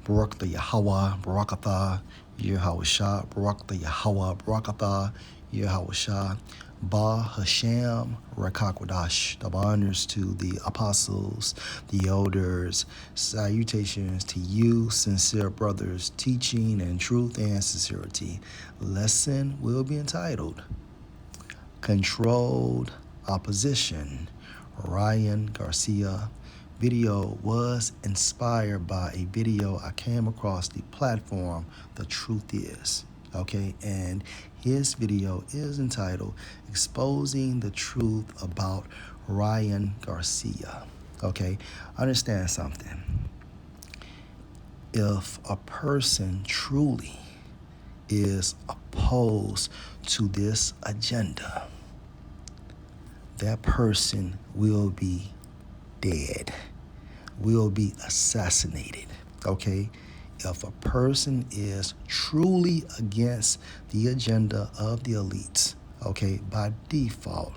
Barak the Yahweh, Barakatha, Yahweh, Barak the Yahweh, Barakatha, Yahweh, Ba Hashem, Rakakwadash. The honors to the apostles, the elders, salutations to you, sincere brothers, teaching in truth and sincerity. Lesson will be entitled Controlled Opposition, Ryan Garcia. Video was inspired by a video I came across the platform The Truth Is. Okay, and his video is entitled Exposing the Truth About Ryan Garcia. Okay, understand something. If a person truly is opposed to this agenda, that person will be dead, will be assassinated. Okay, if a person is truly against the agenda of the elites, okay, by default,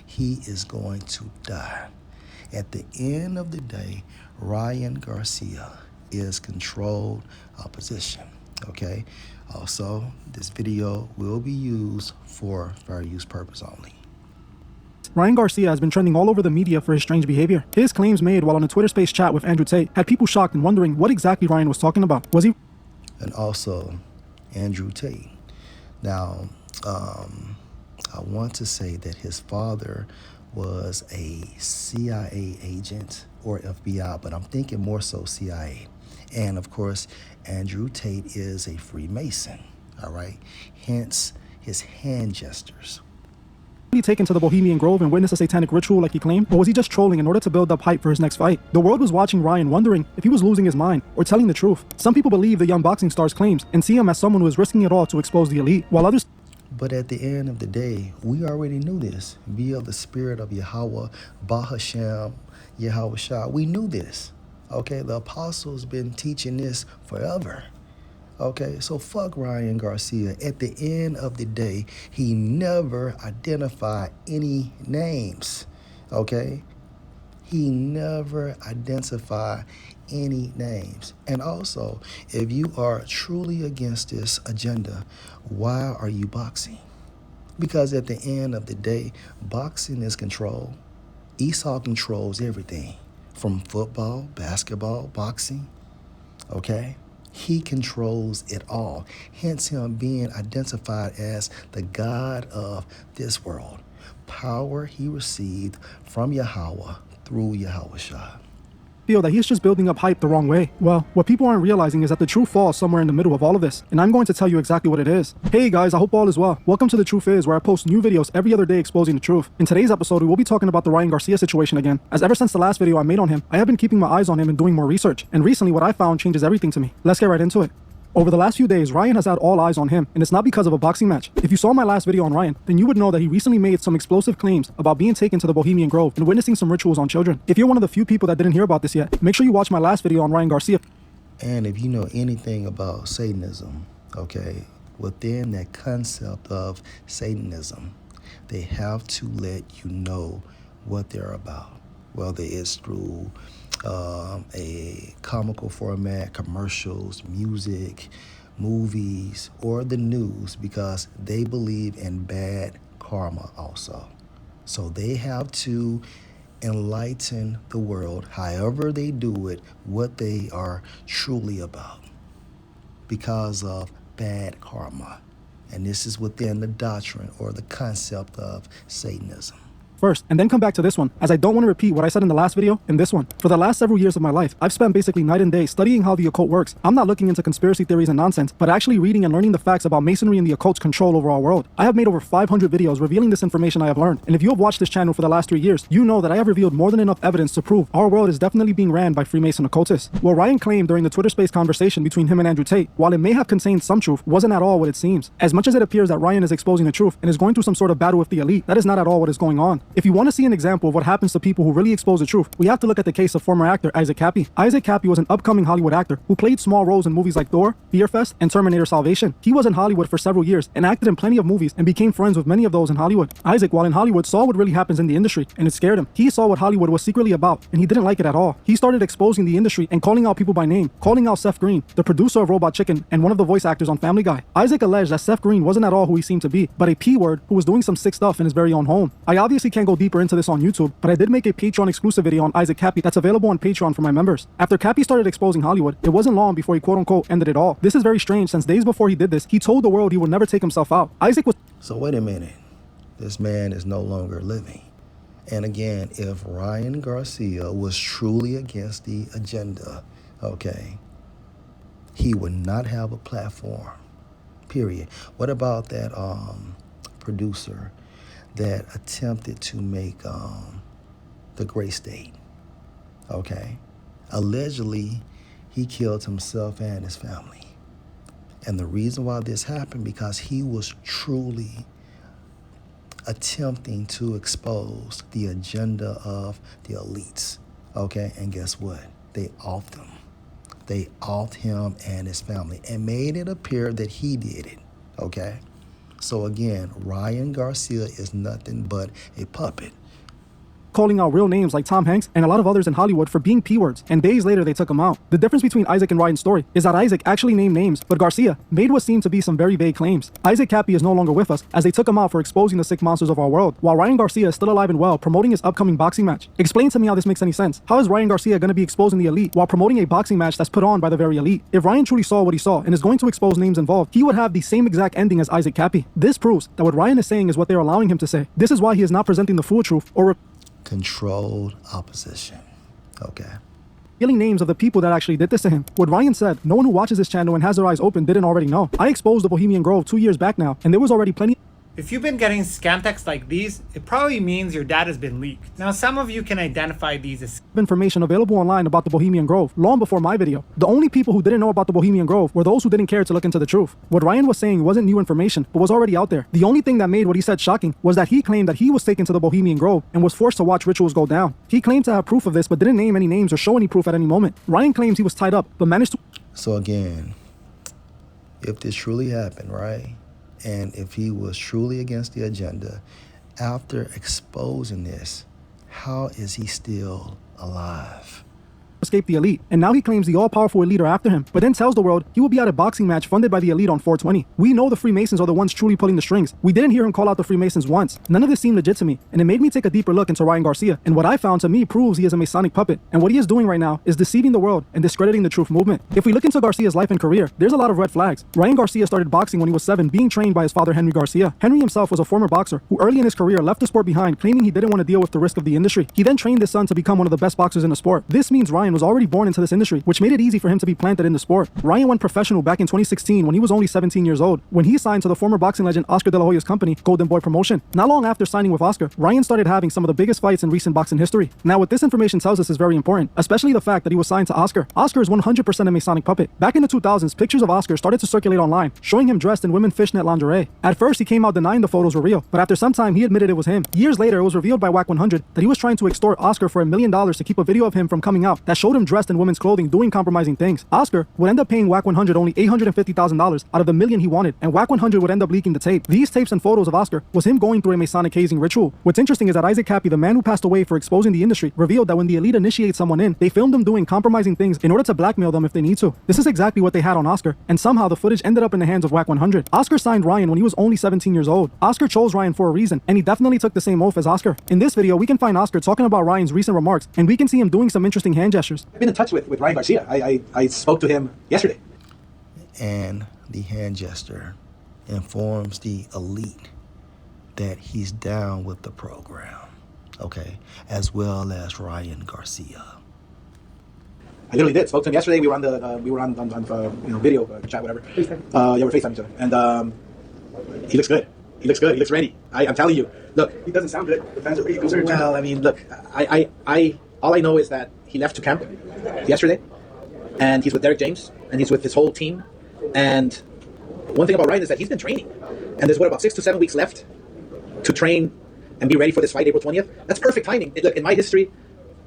he is going to die. At the end of the day, Ryan Garcia is controlled opposition, okay? Also, this video will be used for fair use purpose only. Ryan Garcia has been trending all over the media for his strange behavior. His claims made while on a Twitter space chat with Andrew Tate had people shocked and wondering what exactly Ryan was talking about. Was he? And also, Andrew Tate. Now, I want to say that his father was a CIA agent or FBI, but I'm thinking more so CIA. And of course, Andrew Tate is a Freemason, all right? Hence, his hand gestures. He taken to the Bohemian Grove and witnessed a satanic ritual like he claimed, or was he just trolling in order to build up hype for his next fight? The world was watching Ryan wondering if he was losing his mind or telling the truth. Some people believe the young boxing star's claims and see him as someone who is risking it all to expose the elite, while others... But at the end of the day, we already knew this. Be of the spirit of Yahweh, Ba Hashem, Yahweh Shah. We knew this. Okay, the apostles been teaching this forever. Okay, so fuck Ryan Garcia. At the end of the day, he never identified any names. Okay, he never identified any names. And also, if you are truly against this agenda, why are you boxing? Because at the end of the day, boxing is control. Esau controls everything from football, basketball, boxing. Okay? He controls it all, hence him being identified as the God of this world. Power he received from Yahweh through Yahweh Shah. Feel that he's just building up hype the wrong way. Well, what people aren't realizing is that the truth falls somewhere in the middle of all of this, and I'm going to tell you exactly what it is. Hey guys, I hope all is well. Welcome to The Truth Is, where I post new videos every other day exposing the truth. In today's episode, we will be talking about the Ryan Garcia situation again, as ever since the last video I made on him, I have been keeping my eyes on him and doing more research, and recently what I found changes everything to me. Let's get right into it. Over the last few days, Ryan has had all eyes on him, and it's not because of a boxing match. If you saw my last video on Ryan, then you would know that he recently made some explosive claims about being taken to the Bohemian Grove and witnessing some rituals on children. If you're one of the few people that didn't hear about this yet, make sure you watch my last video on Ryan Garcia. And if you know anything about Satanism, okay, within that concept of Satanism, they have to let you know what they're about, whether it's through a comical format, commercials, music, movies, or the news, because they believe in bad karma also. So they have to enlighten the world, however they do it, what they are truly about, because of bad karma. And this is within the doctrine or the concept of Satanism. First, and then come back to this one, as I don't want to repeat what I said in the last video in this one. For the last several years of my life, I've spent basically night and day studying how the occult works. I'm not looking into conspiracy theories and nonsense, but actually reading and learning the facts about masonry and the occult's control over our world. I have made over 500 videos revealing this information I have learned, and if you have watched this channel for the last 3 years, you know that I have revealed more than enough evidence to prove our world is definitely being ran by Freemason occultists. What Ryan claimed during the Twitter space conversation between him and Andrew Tate, while it may have contained some truth, wasn't at all what it seems. As much as it appears that Ryan is exposing the truth and is going through some sort of battle with the elite, that is not at all what is going on. If you want to see an example of what happens to people who really expose the truth, we have to look at the case of former actor Isaac Cappy. Isaac Cappy was an upcoming Hollywood actor who played small roles in movies like Thor, Fear Fest, and Terminator Salvation. He was in Hollywood for several years and acted in plenty of movies and became friends with many of those in Hollywood. Isaac, while in Hollywood, saw what really happens in the industry, and it scared him. He saw what Hollywood was secretly about, and he didn't like it at all. He started exposing the industry and calling out people by name, calling out Seth Green, the producer of Robot Chicken and one of the voice actors on Family Guy. Isaac alleged that Seth Green wasn't at all who he seemed to be, but a P-word who was doing some sick stuff in his very own home. I obviously can't go deeper into this on YouTube, but I did make a Patreon exclusive video on Isaac Cappy that's available on Patreon for my members. After Cappy started exposing Hollywood, it wasn't long before he quote-unquote ended it all. This is very strange since days before he did this, he told the world he would never take himself out. Isaac was— So wait a minute. This man is no longer living. And again, if Ryan Garcia was truly against the agenda, okay, he would not have a platform, period. What about that producer that attempted to make the Great State, okay? Allegedly, he killed himself and his family. And the reason why this happened, because he was truly attempting to expose the agenda of the elites, okay? And guess what? They offed him. They offed him and his family and made it appear that he did it, okay? So again, Ryan Garcia is nothing but a puppet. calling out real names like Tom Hanks and a lot of others in Hollywood for being P-words, and days later they took him out. The difference between Isaac and Ryan's story is that Isaac actually named names, but Garcia made what seemed to be some very vague claims. Isaac Cappy is no longer with us, as they took him out for exposing the sick monsters of our world, while Ryan Garcia is still alive and well, promoting his upcoming boxing match. Explain to me how this makes any sense. How is Ryan Garcia going to be exposing the elite while promoting a boxing match that's put on by the very elite? If Ryan truly saw what he saw and is going to expose names involved, he would have the same exact ending as Isaac Cappy. This proves that what Ryan is saying is what they're allowing him to say. This is why he is not presenting the full truth or Controlled opposition. Okay. revealing names of the people that actually did this to him. What Ryan said, no one who watches this channel and has their eyes open didn't already know. I exposed the Bohemian Grove 2 years back now, and there was already plenty If you've been getting scam texts like these, it probably means your data has been leaked. Now, some of you can identify these as information available online about the Bohemian Grove long before my video. The only people who didn't know about the Bohemian Grove were those who didn't care to look into the truth. What Ryan was saying wasn't new information, but was already out there. The only thing that made what he said shocking was that he claimed that he was taken to the Bohemian Grove and was forced to watch rituals go down. He claimed to have proof of this, but didn't name any names or show any proof at any moment. Ryan claims he was tied up, but managed to— So again, if this truly happened, right? And if he was truly against the agenda, after exposing this, how is he still alive? escape the elite, and now he claims the all-powerful elite are after him, but then tells the world he will be at a boxing match funded by the elite on 420. We know the Freemasons are the ones truly pulling the strings. We didn't hear him call out the Freemasons once. None of this seemed legit to me, and it made me take a deeper look into Ryan Garcia, and what I found to me proves he is a Masonic puppet, and what he is doing right now is deceiving the world and discrediting the truth movement. If we look into Garcia's life and career, there's a lot of red flags. Ryan Garcia started boxing when he was 7, being trained by his father Henry Garcia. Henry himself was a former boxer who early in his career left the sport behind, claiming he didn't want to deal with the risk of the industry. He then trained his son to become one of the best boxers in the sport. This means Ryan was already born into this industry, which made it easy for him to be planted in the sport. Ryan went professional back in 2016 when he was only 17 years old, when he signed to the former boxing legend Oscar De La Hoya's company, Golden Boy Promotion. Not long after signing with Oscar, Ryan started having some of the biggest fights in recent boxing history. Now, what this information tells us is very important, especially the fact that he was signed to Oscar. Oscar is 100% a Masonic puppet. Back in the 2000s, pictures of Oscar started to circulate online, showing him dressed in women fishnet lingerie. At first, he came out denying the photos were real, but after some time, he admitted it was him. Years later, it was revealed by WAC 100 that he was trying to extort Oscar for $1 million to keep a video of him from coming out that showed him dressed in women's clothing doing compromising things. Oscar would end up paying WAC 100 only $850,000 out of the $1 million he wanted, and WAC 100 would end up leaking the tape. These tapes and photos of Oscar was him going through a Masonic hazing ritual. What's interesting is that Isaac Cappy, the man who passed away for exposing the industry, revealed that when the elite initiates someone in, they filmed them doing compromising things in order to blackmail them if they need to. This is exactly what they had on Oscar, and somehow the footage ended up in the hands of WAC 100. Oscar signed Ryan when he was only 17 years old. Oscar chose Ryan for a reason, and he definitely took the same oath as Oscar. In this video, we can find Oscar talking about Ryan's recent remarks, and we can see him doing some interesting hand gestures. I've been in touch with Ryan Garcia. I spoke to him yesterday. And the hand gesture informs the elite that he's down with the program, okay, as well as Ryan Garcia. I literally did. Spoke to him yesterday. We were on video chat, whatever. Yeah, we're FaceTime each other, and he looks good. He looks good. He looks ready. I'm telling you. Look, he doesn't sound good. The fans are pretty concerned. Well, I mean, look, I all I know is that he left to camp yesterday, and he's with Derek James, and he's with his whole team. And one thing about Ryan is that he's been training, and there's about 6 to 7 weeks left to train and be ready for this fight April 20th, that's perfect timing. Look, in my history,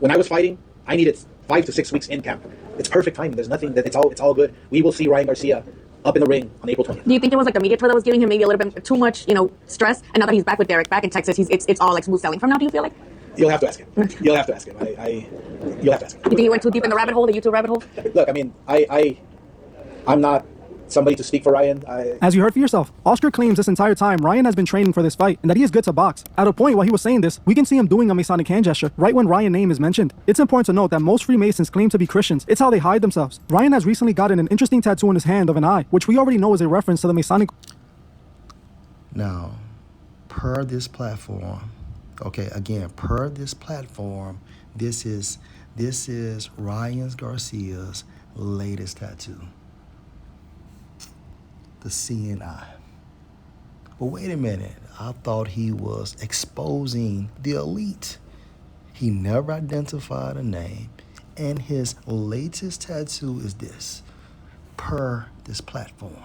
when I was fighting, I needed 5 to 6 weeks in camp. It's perfect timing. There's nothing that it's all good. We will see Ryan Garcia up in the ring on April 20th. Do you think it was like the media tour that was giving him maybe a little bit too much, stress? And now that he's back with Derek, back in Texas, it's all like smooth sailing from now. Do you feel like? You'll have to ask him. You'll have to ask him. You'll have to ask him. You think he went too deep in the rabbit hole, the YouTube rabbit hole? Look, I mean, I'm not somebody to speak for Ryan. As you heard for yourself, Oscar claims this entire time Ryan has been training for this fight and that he is good to box. At a point while he was saying this, we can see him doing a Masonic hand gesture right when Ryan's name is mentioned. It's important to note that most Freemasons claim to be Christians. It's how they hide themselves. Ryan has recently gotten an interesting tattoo on his hand of an eye, which we already know is a reference to the Masonic. Now, per this platform, okay, again, per this platform, this is Ryan Garcia's latest tattoo. The CNI. But wait a minute, I thought he was exposing the elite. He never identified a name, and his latest tattoo is this, per this platform.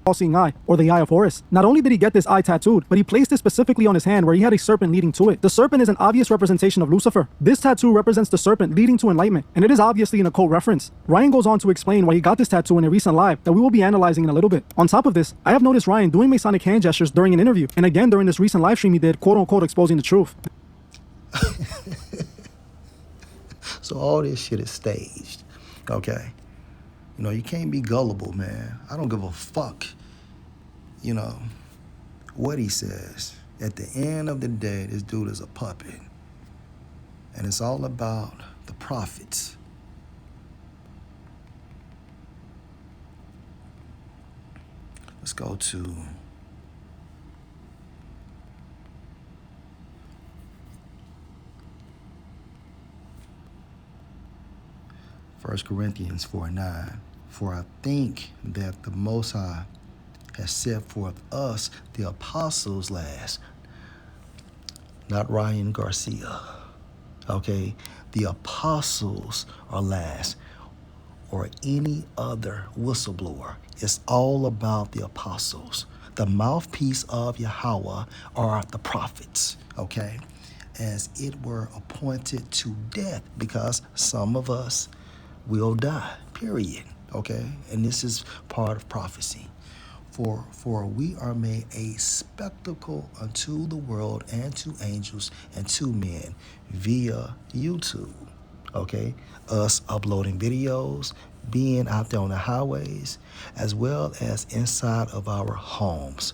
All-seeing eye, or the Eye of Horus. Not only did he get this eye tattooed, but he placed it specifically on his hand where he had a serpent leading to it. The serpent is an obvious representation of Lucifer. This tattoo represents the serpent leading to enlightenment, and it is obviously an occult reference. Ryan goes on to explain why he got this tattoo in a recent live that we will be analyzing in a little bit. On top of this, I have noticed Ryan doing Masonic hand gestures during an interview, and again during this recent live stream he did, quote-unquote, exposing the truth. So all this shit is staged, okay? You can't be gullible, man. I don't give a fuck, what he says. At the end of the day, this dude is a puppet. And it's all about the profits. Let's go to First Corinthians 4:9. For I think that the Most High has set forth us, the apostles, last. Not Ryan Garcia. Okay? The apostles are last. Or any other whistleblower. It's all about the apostles. The mouthpiece of Yahweh are the prophets. Okay? As it were appointed to death, because some of us will die, period. Okay? And this is part of prophecy. For we are made a spectacle unto the world and to angels and to men via YouTube. Okay? Us uploading videos, being out there on the highways, as well as inside of our homes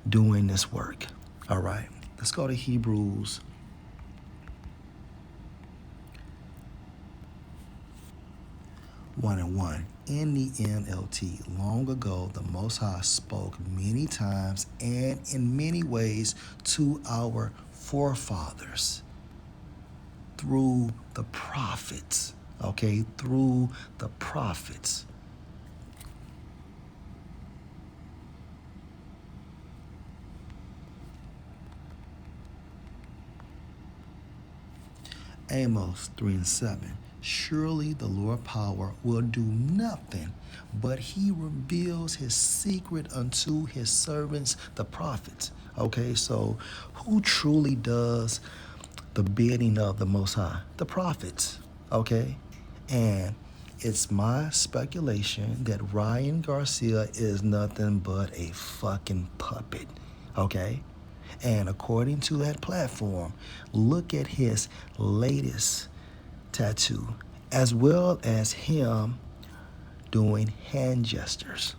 doing this work. All right? Let's go to Hebrews 1:1. In the NLT, long ago, the Most High spoke many times and in many ways to our forefathers through the prophets. Okay, through the prophets. Amos 3:7. Surely the Lord power will do nothing, but he reveals his secret unto his servants, the prophets. Okay, so who truly does the bidding of the Most High? The prophets. Okay, and it's my speculation that Ryan Garcia is nothing but a fucking puppet. Okay, and according to that platform, look at his latest tattoo, as well as him doing hand gestures.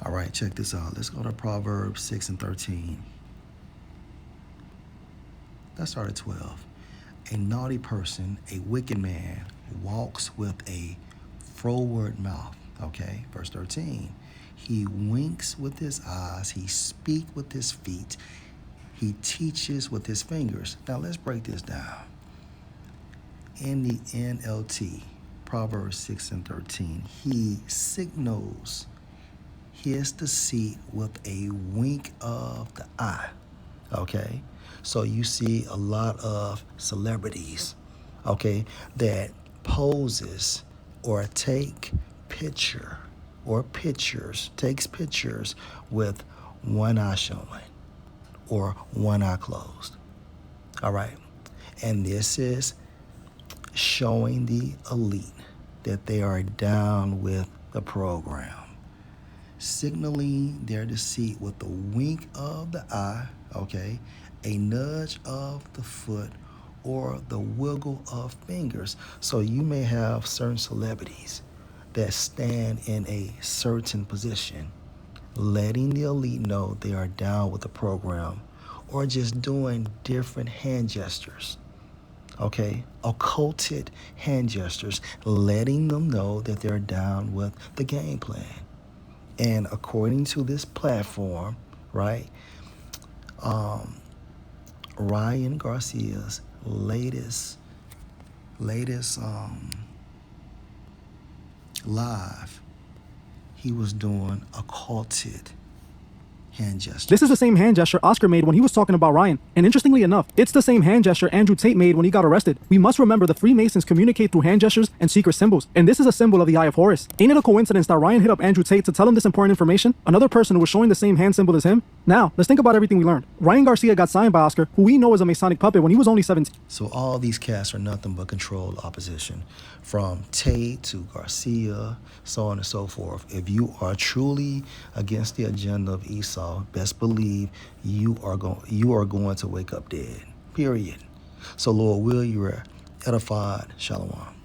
All right, check this out. Let's go to Proverbs 6:13. Let's start at 12. A naughty person, a wicked man, walks with a froward mouth. Okay, verse 13. He winks with his eyes, he speaks with his feet, he teaches with his fingers. Now let's break this down. In the NLT, Proverbs 6 and 13, he signals his deceit with a wink of the eye. Okay, so you see a lot of celebrities, okay, that poses or takes pictures with one eye showing or one eye closed. All right, and this is showing the elite that they are down with the program, signaling their deceit with a wink of the eye, okay, a nudge of the foot, or the wiggle of fingers. So you may have certain celebrities that stand in a certain position, letting the elite know they are down with the program, or just doing different hand gestures. Okay, occulted hand gestures, letting them know that they're down with the game plan. And according to this platform, right, Ryan Garcia's latest live, he was doing occulted hand gestures. This is the same hand gesture Oscar made when he was talking about Ryan. And interestingly enough, it's the same hand gesture Andrew Tate made when he got arrested. We must remember the Freemasons communicate through hand gestures and secret symbols. And this is a symbol of the Eye of Horus. Ain't it a coincidence that Ryan hit up Andrew Tate to tell him this important information? Another person who was showing the same hand symbol as him? Now, let's think about everything we learned. Ryan Garcia got signed by Oscar, who we know is a Masonic puppet, when he was only 17. So all these cats are nothing but controlled opposition, from Tate to Garcia, so on and so forth. If you are truly against the agenda of Esau, best believe you are going to wake up dead. Period. So Lord, will you are edified. Shalom.